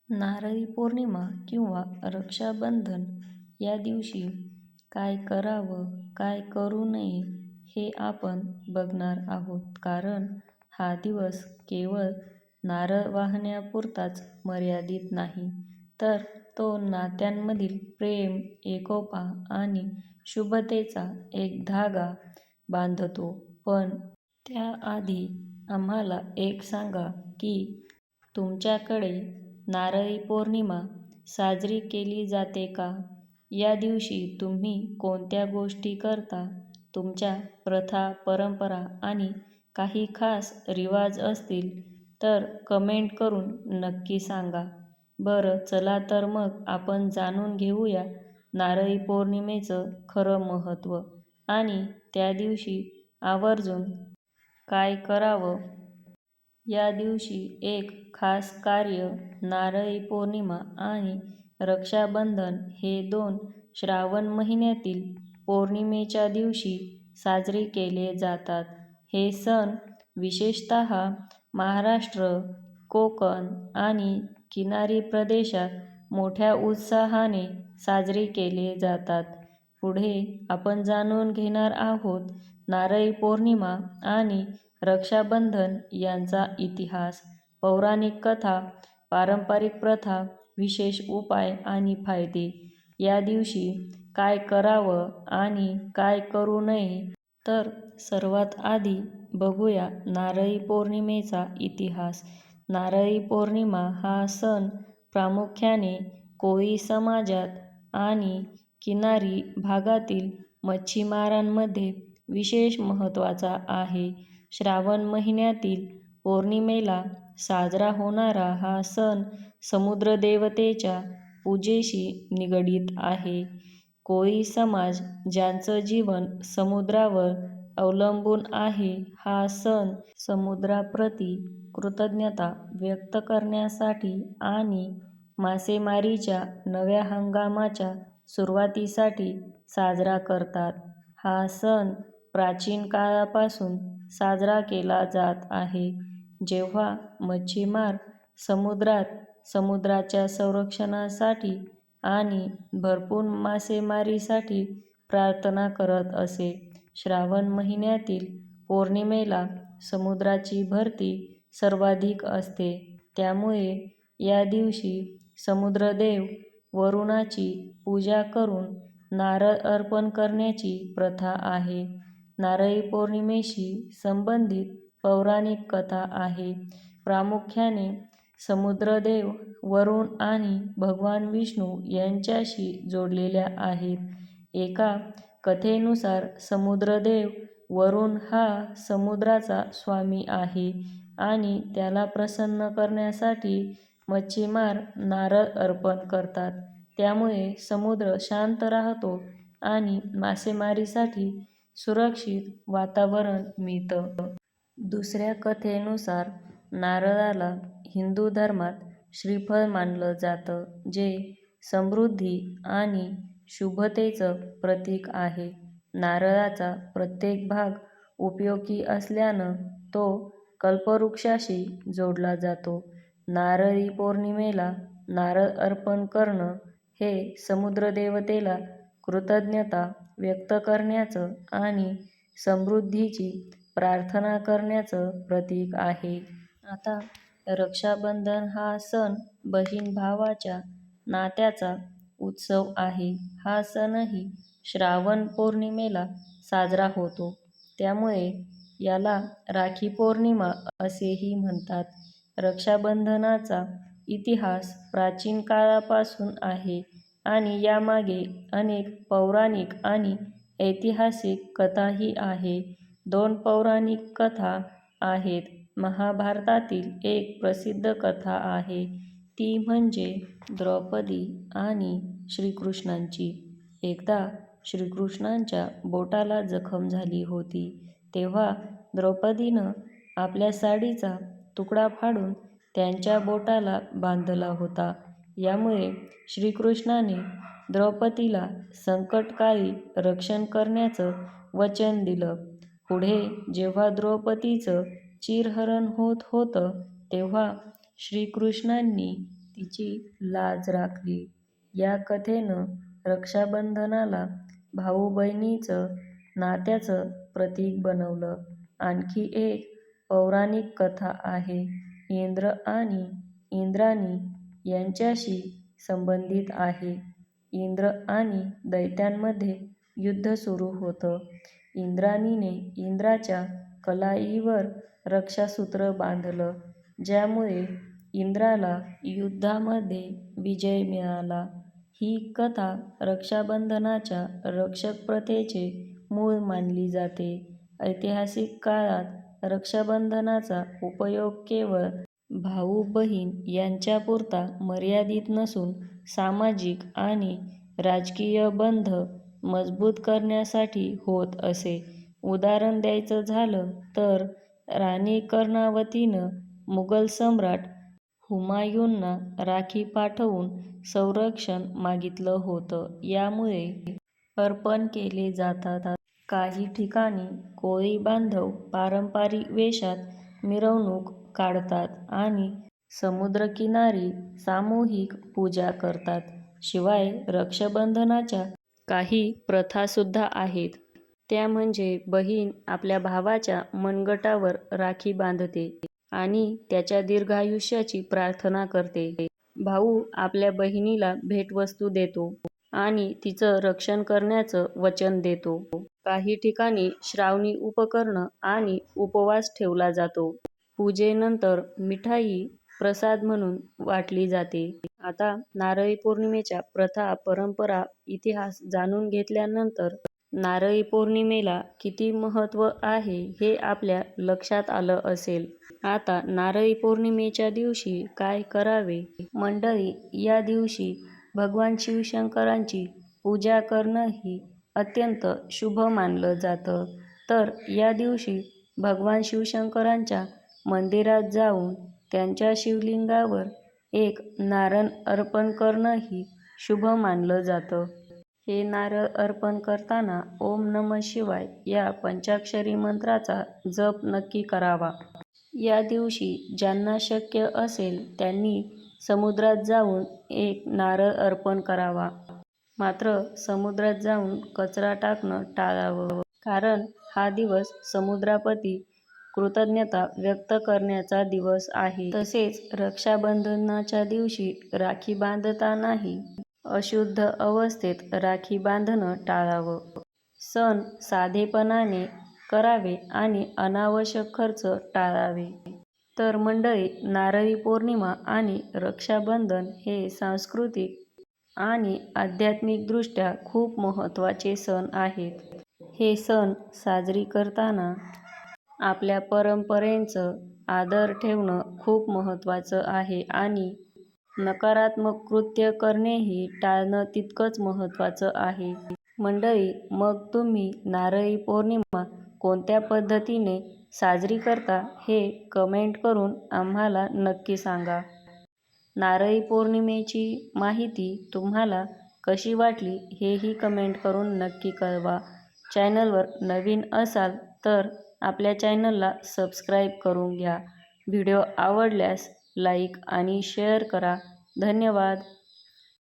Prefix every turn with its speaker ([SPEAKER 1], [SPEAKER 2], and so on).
[SPEAKER 1] नारळी पौर्णिमा किंवा रक्षाबंधन या दिवशी काय करावं, काय करू नये हे आपण बघणार आहोत. कारण हा दिवस केवळ नारळ वाहण्यापुरताच मर्यादित नाही, तर तो नात्यांमधील प्रेम, एकोपा आणि शुभतेचा एक धागा बांधतो. पण त्याआधी आम्हाला एक सांगा की तुमच्याकडे नारळी पौर्णिमा साजरी केली जाते का? या दिवशी तुम्ही कोणत्या गोष्टी करता? तुमच्या प्रथा, परंपरा आणि काही खास रिवाज असतील तर कमेंट करून नक्की सांगा. बरं, चला तर मग आपण जाणून घेऊया नारळी पौर्णिमेचं खरं महत्त्व आणि त्या दिवशी आवर्जून काय करावं. या दिवशी एक खास कार्य नारळी पौर्णिमा आणि रक्षाबंधन हे 2 श्रावण महिन्यातील पौर्णिमेच्या दिवशी साजरे केले जातात. हे सण विशेषतः महाराष्ट्र, कोकण आणि किनारी प्रदेशात मोठ्या उत्साहाने साजरे केले जातात. पुढे आपण जाणून घेणार आहोत नारळी पौर्णिमा आणि रक्षाबंधन यांचा इतिहास, पौराणिक कथा, पारंपरिक प्रथा, विशेष उपाय आणि फायदे. या दिवशी काय करावं आणि काय करू नये. तर सर्वात आधी बघूया नारळी पौर्णिमेचा इतिहास. नारळी पौर्णिमा हा सण प्रामुख्याने कोळी समाजात आणि किनारी भागातील मच्छीमारांमध्ये विशेष महत्त्वाचा आहे. श्रावण महिन्यातील पौर्णिमेला साजरा होणारा हा सण समुद्रदेवतेच्या पूजेशी निगडीत आहे. कोळी समाज, ज्यांचं जीवन समुद्रावर अवलंबून आहे, हा सण समुद्राप्रती कृतज्ञता व्यक्त करण्यासाठी आणि मासेमारीच्या नव्या हंगामाच्या सुरुवातीसाठी साजरा करतात. हा सण प्राचीन काळापासून साजरा केला जात आहे, जेव्हा मच्छीमार समुद्रात समुद्राच्या संरक्षणासाठी आणि भरपूर मासेमारीसाठी प्रार्थना करत असे. श्रावण महिन्यातील पौर्णिमेला समुद्राची भरती सर्वाधिक असते, त्यामुळे या दिवशी समुद्रदेव वरुणाची पूजा करून नारळ अर्पण करण्याची प्रथा आहे. नारळी पौर्णिमेशी संबंधित पौराणिक कथा आहे. प्रामुख्याने समुद्रदेव वरुण आणि भगवान विष्णू यांच्याशी जोडलेल्या आहेत. एका कथेनुसार समुद्रदेव वरुण हा समुद्राचा स्वामी आहे आणि त्याला प्रसन्न करण्यासाठी मच्छीमार नारळ अर्पण करतात. त्यामुळे समुद्र शांत राहतो आणि मासेमारीसाठी सुरक्षित वातावरण मिळतं. दुसऱ्या कथेनुसार नारळाला हिंदू धर्मात श्रीफळ मानलं जातं, जे समृद्धी आणि शुभतेचं प्रतीक आहे. नारळाचा प्रत्येक भाग उपयोगी असल्यानं तो कल्पवृक्षाशी जोडला जातो. नारळी पौर्णिमेला नारळ अर्पण करणं हे समुद्रदेवतेला कृतज्ञता व्यक्त करण्याचं आणि समृद्धीची प्रार्थना करण्याचं प्रतीक आहे. आता रक्षाबंधन हा सण बहीण-भावाच्या नात्याचा उत्सव आहे. हा सणही श्रावण पौर्णिमेला साजरा होतो, त्यामुळे याला राखी पौर्णिमा असेही म्हणतात. रक्षाबंधनाचा इतिहास प्राचीन काळापासून आहे आणि यामागे अनेक पौराणिक आणि ऐतिहासिक कथाही आहे. 2 पौराणिक कथा आहेत. महाभारतातील एक प्रसिद्ध कथा आहे, ती म्हणजे द्रौपदी आणि श्रीकृष्णांची. एकदा श्रीकृष्णांच्या बोटाला जखम झाली होती, तेव्हा द्रौपदीनं आपल्या साडीचा तुकडा फाडून त्यांच्या बोटाला बांधला होता. यामुळे श्रीकृष्णाने द्रौपदीला संकटकाळी रक्षण करण्याचं वचन दिलं. पुढे जेव्हा द्रौपदीचं चिरहरण होत होतं, तेव्हा श्रीकृष्णांनी तिची लाज राखली. या कथेनं रक्षाबंधनाला भाऊ बहिणीचं नात्याचं प्रतीक बनवलं. आणखी एक पौराणिक कथा आहे इंद्र आणि इंद्राणी यांच्याशी संबंधित आहे. इंद्र आणि दैत्यांमध्ये युद्ध सुरू होतं. इंद्राणीने इंद्राच्या कलाईवर रक्षासूत्र बांधलं, ज्यामुळे इंद्राला युद्धामध्ये विजय मिळाला. ही कथा रक्षाबंधनाच्या रक्षक प्रथेचे मूळ मानली जाते. ऐतिहासिक काळात रक्षाबंधनाचा उपयोग केवळ भाऊ-बहीण यांच्यापुरता मर्यादित नसून सामाजिक आणि राजकीय बंध मजबूत करण्यासाठी होत असे. उदाहरण द्यायचं झालं तर राणी कर्णावतीनं मुघल सम्राट हुमायूनना राखी पाठवून संरक्षण मागितलं होतं. यामुळे अर्पण केले जातात. काही ठिकाणी कोळी बांधव पारंपरिक वेशात मिरवणूक काढतात आणि समुद्रकिनारी सामूहिक पूजा करतात. शिवाय रक्षाबंधनाच्या काही प्रथासुद्धा आहेत. त्या म्हणजे बहीण आपल्या भावाच्या मनगटावर राखी बांधते आणि त्याच्या दीर्घायुष्याची प्रार्थना करते. भाऊ आपल्या बहिणीला भेटवस्तू देतो आणि तिचं रक्षण करण्याचं वचन देतो. काही ठिकाणी श्रावणी उपकरण आणि उपवास ठेवला जातो. पूजेनंतर मिठाई प्रसाद म्हणून वाटली जाते. आता नारळी पौर्णिमेच्या प्रथा, परंपरा, इतिहास जाणून घेतल्यानंतर नारळी पौर्णिमेला किती महत्त्व आहे हे आपल्या लक्षात आलं असेल. आता नारळी पौर्णिमेच्या दिवशी काय करावे? मंडळी, या दिवशी भगवान शिवशंकरांची पूजा करणंही अत्यंत शुभ मानलं जातं. तर या दिवशी भगवान शिवशंकरांच्या मंदिरात जाऊन त्यांच्या शिवलिंगावर एक नारळ अर्पण करणंही शुभ मानलं जातं. हे नारळ अर्पण करताना ओम नमः शिवाय या पंचाक्षरी मंत्राचा जप नक्की करावा. या दिवशी ज्यांना शक्य असेल त्यांनी समुद्रात जाऊन एक नारळ अर्पण करावा. मात्र समुद्रात जाऊन कचरा टाकणं टाळावं, कारण हा दिवस समुद्राप्रती कृतज्ञता व्यक्त करण्याचा दिवस आहे. तसेच रक्षाबंधनाच्या दिवशी राखी बांधतानाही अशुद्ध अवस्थेत राखी बांधणं टाळावं. सण साधेपणाने करावे आणि अनावश्यक खर्च टाळावे. तर मंडळी, नारळी पौर्णिमा आणि रक्षाबंधन हे सांस्कृतिक आणि आध्यात्मिकदृष्ट्या खूप महत्त्वाचे सण आहेत. हे सण साजरी करताना आपल्या परंपरेचं आदर ठेवणं खूप महत्त्वाचं आहे आणि नकारात्मक कृत्य करणेही टाळणं तितकंच महत्त्वाचं आहे. मंडळी, मग तुम्ही नारळी पौर्णिमा कोणत्या पद्धतीने साजरी करता हे कमेंट करून आम्हाला नक्की सांगा. नारळी पौर्णिमेची माहिती तुम्हाला कशी वाटली हेही कमेंट करून नक्की कळवा. चॅनलवर नवीन असाल तर आपल्या चॅनलला सबस्क्राईब करून घ्या. व्हिडिओ आवडल्यास लाईक आणि शेअर करा. धन्यवाद.